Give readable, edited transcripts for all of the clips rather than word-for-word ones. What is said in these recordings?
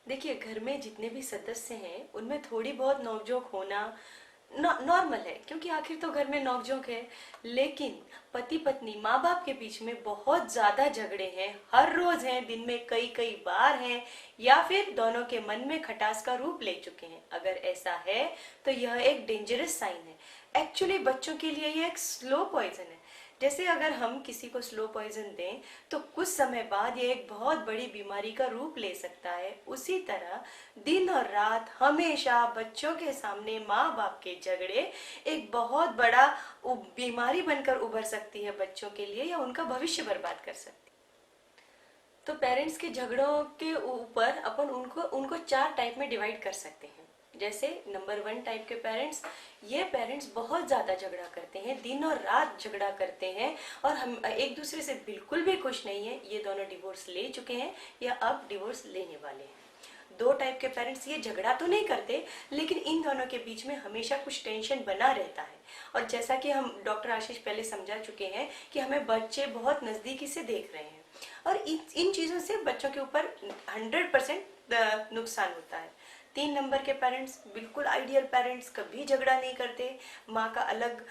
देखिए, घर में जितने भी सदस्य हैं उनमें थोड़ी बहुत नोकझोंक होना नॉर्मल है, क्योंकि आखिर तो घर में नोकझोंक है। लेकिन पति पत्नी माँ बाप के बीच में बहुत ज्यादा झगड़े हैं, हर रोज हैं, दिन में कई कई बार हैं, या फिर दोनों के मन में खटास का रूप ले चुके हैं। अगर ऐसा है तो यह एक डेंजरस साइन है। एक्चुअली बच्चों के लिए यह एक स्लो पॉइजन है। जैसे अगर हम किसी को स्लो पॉइजन दें तो कुछ समय बाद ये एक बहुत बड़ी बीमारी का रूप ले सकता है। उसी तरह दिन और रात हमेशा बच्चों के सामने माँ बाप के झगड़े एक बहुत बड़ा बीमारी बनकर उभर सकती है बच्चों के लिए, या उनका भविष्य बर्बाद कर सकती है। तो पेरेंट्स के झगड़ों के ऊपर अपन उनको उनको 4 टाइप में डिवाइड कर सकते हैं। जैसे नंबर 1 टाइप के पेरेंट्स, ये पेरेंट्स बहुत ज्यादा झगड़ा करते हैं, दिन और रात झगड़ा करते हैं, और हम एक दूसरे से बिल्कुल भी खुश नहीं है। ये दोनों डिवोर्स ले चुके हैं या अब डिवोर्स लेने वाले हैं। 2 टाइप के पेरेंट्स, ये झगड़ा तो नहीं करते, लेकिन इन दोनों के बीच में हमेशा कुछ टेंशन बना रहता है। और जैसा कि हम डॉक्टर आशीष पहले समझा चुके हैं कि हमें बच्चे बहुत नजदीकी से देख रहे हैं, और इन चीजों से बच्चों के ऊपर 100% नुकसान होता है। 3 नंबर के पेरेंट्स बिल्कुल आइडियल पेरेंट्स, कभी झगड़ा नहीं करते। माँ का अलग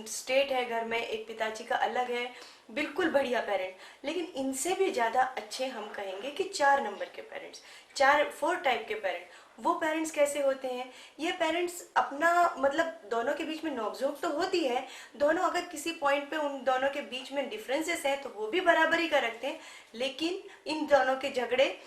स्टेट है घर में, एक पिताजी का अलग है, बिल्कुल बढ़िया पेरेंट। लेकिन इनसे भी ज्यादा अच्छे हम कहेंगे कि 4 नंबर के पेरेंट्स, 4 टाइप के पेरेंट। वो पेरेंट्स कैसे होते हैं? ये पेरेंट्स अपना मतलब दोनों के बीच में नोकझोंक तो होती है, दोनों अगर किसी पॉइंट पे उन दोनों के बीच में डिफरेंसेस हैं तो वो भी बराबरी का रखते हैं, लेकिन इन दोनों के झगड़े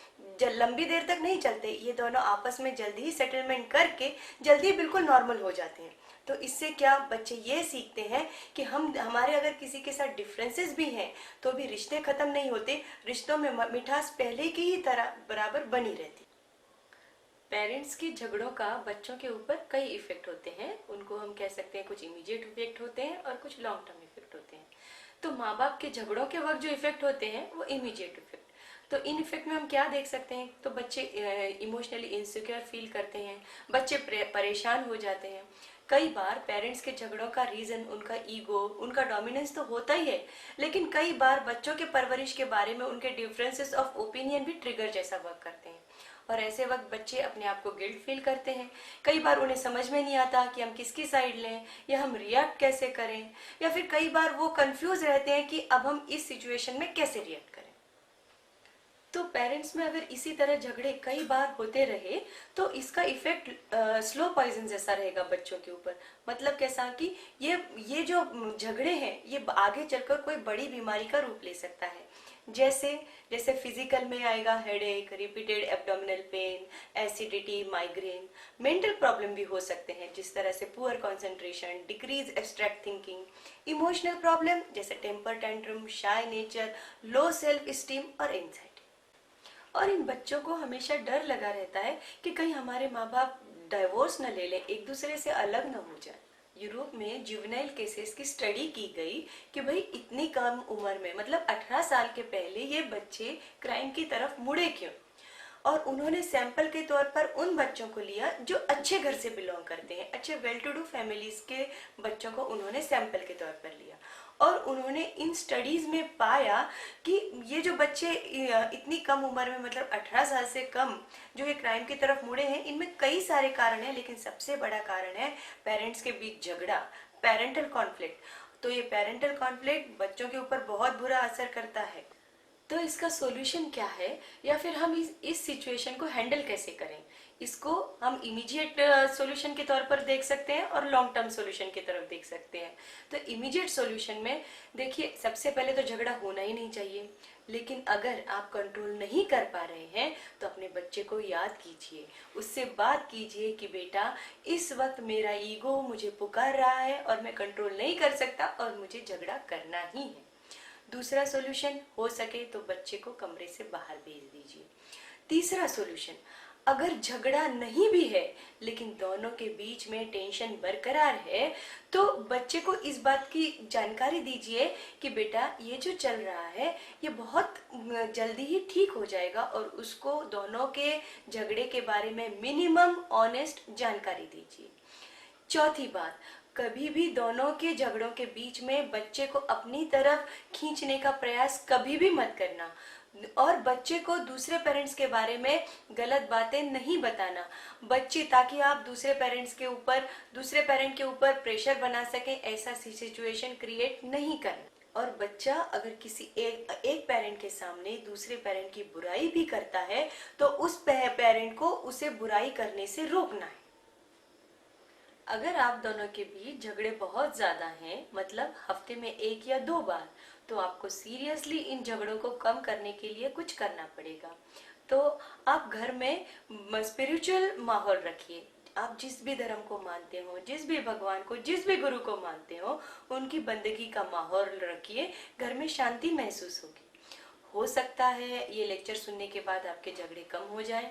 लंबी देर तक नहीं चलते। ये दोनों आपस में जल्दी ही सेटलमेंट करके जल्दी बिल्कुल नॉर्मल हो जाते हैं। तो इससे क्या बच्चे ये सीखते हैं कि हमारे अगर किसी के साथ डिफरेंसेस भी हैं तो भी रिश्ते खत्म नहीं होते, रिश्तों में मिठास पहले की ही तरह बराबर बनी रहती। पेरेंट्स के झगड़ों का बच्चों के ऊपर कई इफेक्ट होते हैं। उनको हम कह सकते हैं कुछ इमीडिएट इफेक्ट होते हैं और कुछ लॉन्ग टर्म इफेक्ट होते हैं। तो माँ बाप के झगड़ों के वक्त जो इफेक्ट होते हैं वो इमीडिएट इफेक्ट। तो इन इफेक्ट में हम क्या देख सकते हैं? तो बच्चे इमोशनली इनसिक्योर फील करते हैं, बच्चे परेशान हो जाते हैं। कई बार पेरेंट्स के झगड़ों का रीजन उनका ईगो, उनका डोमिनेंस तो होता ही है, लेकिन कई बार बच्चों के परवरिश के बारे में उनके डिफरेंसेस ऑफ ओपिनियन भी ट्रिगर जैसा वर्क करते हैं। और ऐसे वक्त बच्चे अपने आप को गिल्ट फील करते हैं। कई बार उन्हें समझ में नहीं आता कि हम किसकी साइड लें या हम रिएक्ट कैसे करें, या फिर कई बार वो कंफ्यूज रहते हैं कि अब हम इस सिचुएशन में कैसे रिएक्ट करें। तो पेरेंट्स में अगर इसी तरह झगड़े कई बार होते रहे तो इसका इफेक्ट स्लो पॉइजन जैसा रहेगा बच्चों के ऊपर। मतलब कैसा कि ये जो झगड़े हैं ये आगे चलकर कोई बड़ी बीमारी का रूप ले सकता है। जैसे जैसे फिजिकल में आएगा headache, repeated abdominal pain, acidity, migraine. Mental problem भी हो सकते हैं, जिस तरह से poor concentration, decrease abstract thinking. Emotional problem जैसे temper tantrum, shy nature, low self esteem और एंजाइटी। और इन बच्चों को हमेशा डर लगा रहता है कि कहीं हमारे माँ बाप डाइवोर्स न ले लें, एक दूसरे से अलग न हो जाए। यूरोप में जुवेनाइल केसेस की स्टडी की गई कि भाई इतनी कम उम्र में, मतलब 18 साल के पहले ये बच्चे क्राइम की तरफ मुड़े क्यों। और उन्होंने सैंपल के तौर पर उन बच्चों को लिया जो अच्छे घर से बिलोंग करते हैं, अच्छे वेल टू डू फैमिलीज के बच्चों को उन्होंने सैंपल के तौर पर लिया। और उन्होंने इन स्टडीज में पाया कि ये जो बच्चे इतनी कम उम्र में, मतलब 18 साल से कम, जो ये क्राइम की तरफ मुड़े हैं, इनमें कई सारे कारण हैं, लेकिन सबसे बड़ा कारण है पेरेंट्स के बीच झगड़ा, पेरेंटल कॉन्फ्लिक्ट। तो ये पेरेंटल कॉन्फ्लिक्ट बच्चों के ऊपर बहुत बुरा असर करता है। तो इसका सॉल्यूशन क्या है, या फिर हम इस सिचुएशन को हैंडल कैसे करें? इसको हम इमीडिएट सॉल्यूशन के तौर पर देख सकते हैं और लॉन्ग टर्म सॉल्यूशन की तरफ देख सकते हैं। तो इमीडिएट सॉल्यूशन में देखिए, सबसे पहले तो झगड़ा होना ही नहीं चाहिए, लेकिन अगर आप कंट्रोल नहीं कर पा रहे हैं तो अपने बच्चे को याद कीजिए, उससे बात कीजिए कि बेटा इस वक्त मेरा ईगो मुझे पुकार रहा है और मैं कंट्रोल नहीं कर सकता और मुझे झगड़ा करना ही है। दूसरा सॉल्यूशन, हो सके तो बच्चे को कमरे से बाहर भेज दीजिए। तीसरा सॉल्यूशन, अगर झगड़ा नहीं भी है लेकिन दोनों के बीच में टेंशन बरकरार है तो बच्चे को इस बात की जानकारी दीजिए कि बेटा ये जो चल रहा है ये बहुत जल्दी ही ठीक हो जाएगा, और उसको दोनों के झगड़े के बारे में मिनिमम ऑनेस्ट जानकारी दीजिए। चौथी बात, कभी भी दोनों के झगड़ों के बीच में बच्चे को अपनी तरफ खींचने का प्रयास कभी भी मत करना। और बच्चे को दूसरे पेरेंट्स के बारे में गलत बातें नहीं बताना, बच्चे ताकि आप दूसरे पेरेंट के ऊपर प्रेशर बना सकें, ऐसा सिचुएशन क्रिएट नहीं करना। और बच्चा अगर किसी एक पेरेंट के सामने दूसरे पेरेंट की बुराई भी करता है तो उस पेरेंट को उसे बुराई करने से रोकना है। अगर आप दोनों के बीच झगड़े बहुत ज्यादा हैं, मतलब हफ्ते में 1 या 2 बार, तो आपको सीरियसली इन झगड़ों को कम करने के लिए कुछ करना पड़ेगा। तो आप घर में स्पिरिचुअल माहौल रखिए। आप जिस भी धर्म को मानते हो, जिस भी भगवान को, जिस भी गुरु को मानते हो, उनकी बंदगी का माहौल रखिए। घर में शांति महसूस होगी। हो सकता है ये लेक्चर सुनने के बाद आपके झगड़े कम हो जाएं,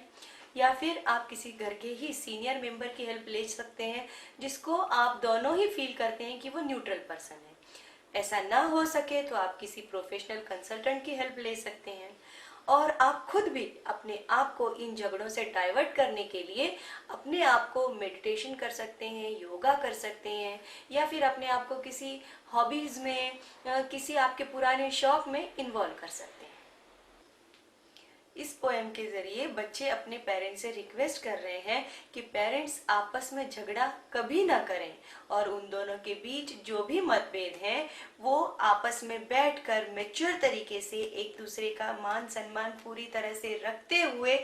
या फिर आप किसी घर के ही सीनियर मेंबर की हेल्प ले सकते हैं, जिसको आप दोनों ही फील करते हैं कि वो न्यूट्रल पर्सन है। ऐसा ना हो सके तो आप किसी प्रोफेशनल कंसल्टेंट की हेल्प ले सकते हैं। और आप खुद भी अपने आप को इन झगड़ों से डाइवर्ट करने के लिए अपने आप को मेडिटेशन कर सकते हैं, योगा कर सकते हैं, या फिर अपने आप को किसी हॉबीज में, किसी आपके पुराने शौक में इन्वॉल्व कर सकते हैं। इस पोएम के जरिए बच्चे अपने पेरेंट्स से रिक्वेस्ट कर रहे हैं कि पेरेंट्स आपस में झगड़ा कभी ना करें, और उन दोनों के बीच जो भी मतभेद हैं वो आपस में बैठकर मैच्योर तरीके से एक दूसरे का मान सम्मान पूरी तरह से रखते हुए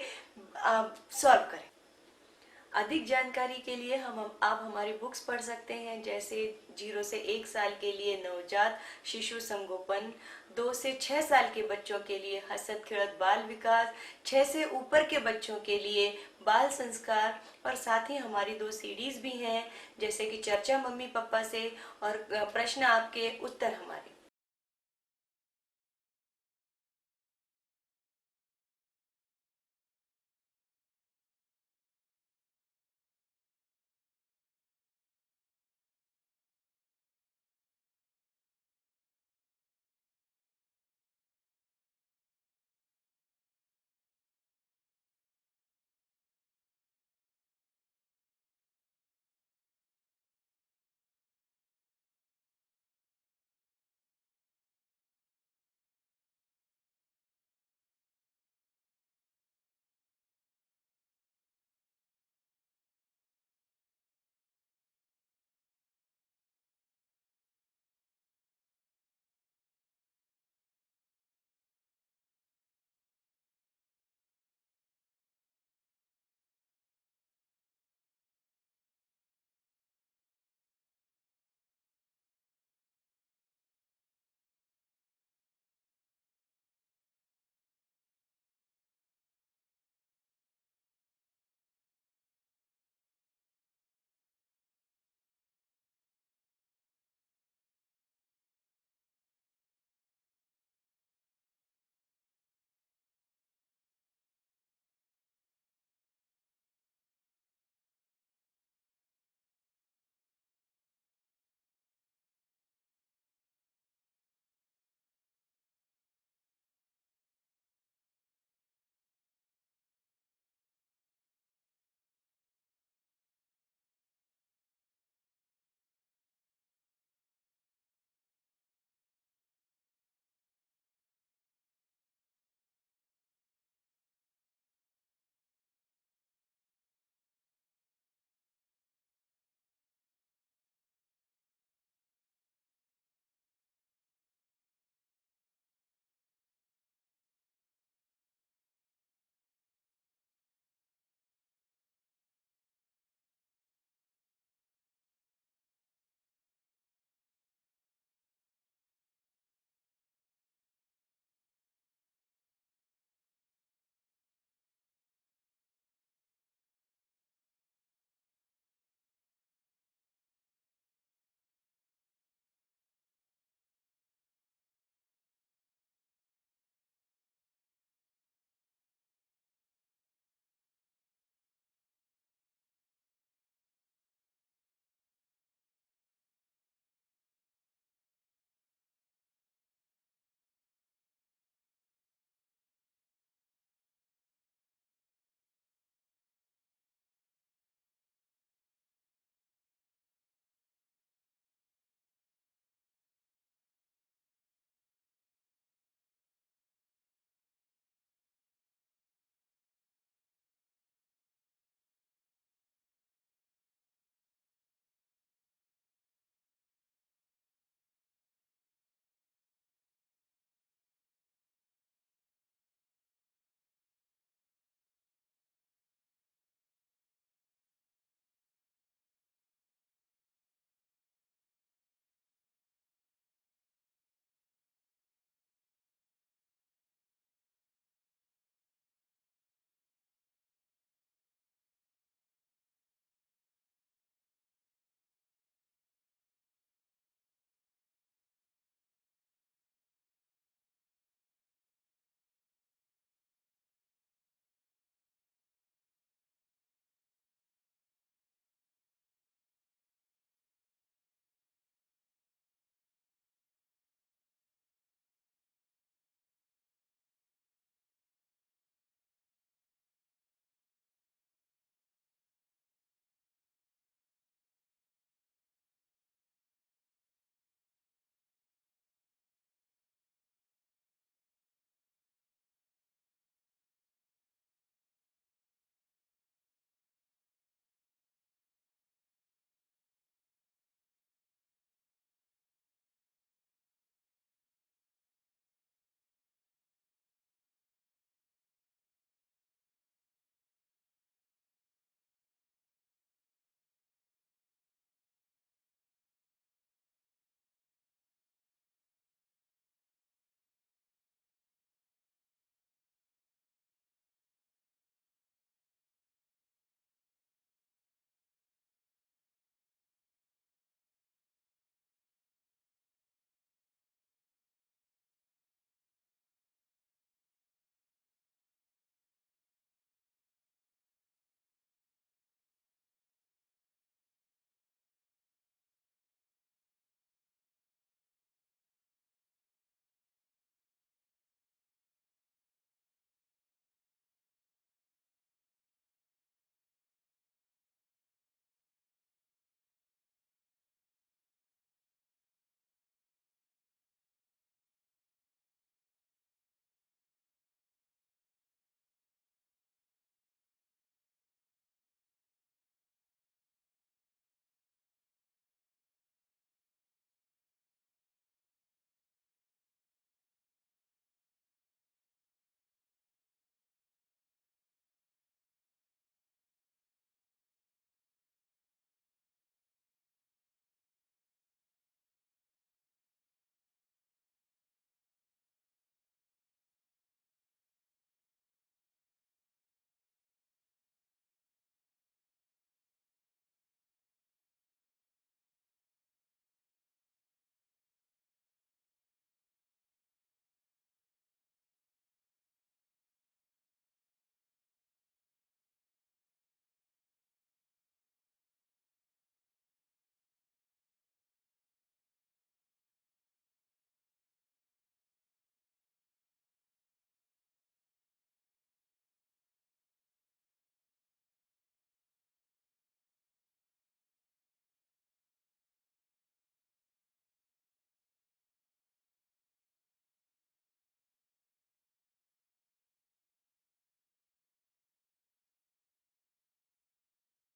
सॉल्व करें। अधिक जानकारी के लिए आप हमारी बुक्स पढ़ सकते हैं, जैसे 0 से 1 साल के लिए नवजात शिशु संगोपन, 2 से 6 साल के बच्चों के लिए हसत खेलत बाल विकास, 6 से ऊपर के बच्चों के लिए बाल संस्कार, और साथ ही हमारी 2 सीडीज भी हैं, जैसे कि चर्चा मम्मी पापा से और प्रश्न आपके उत्तर हमारे।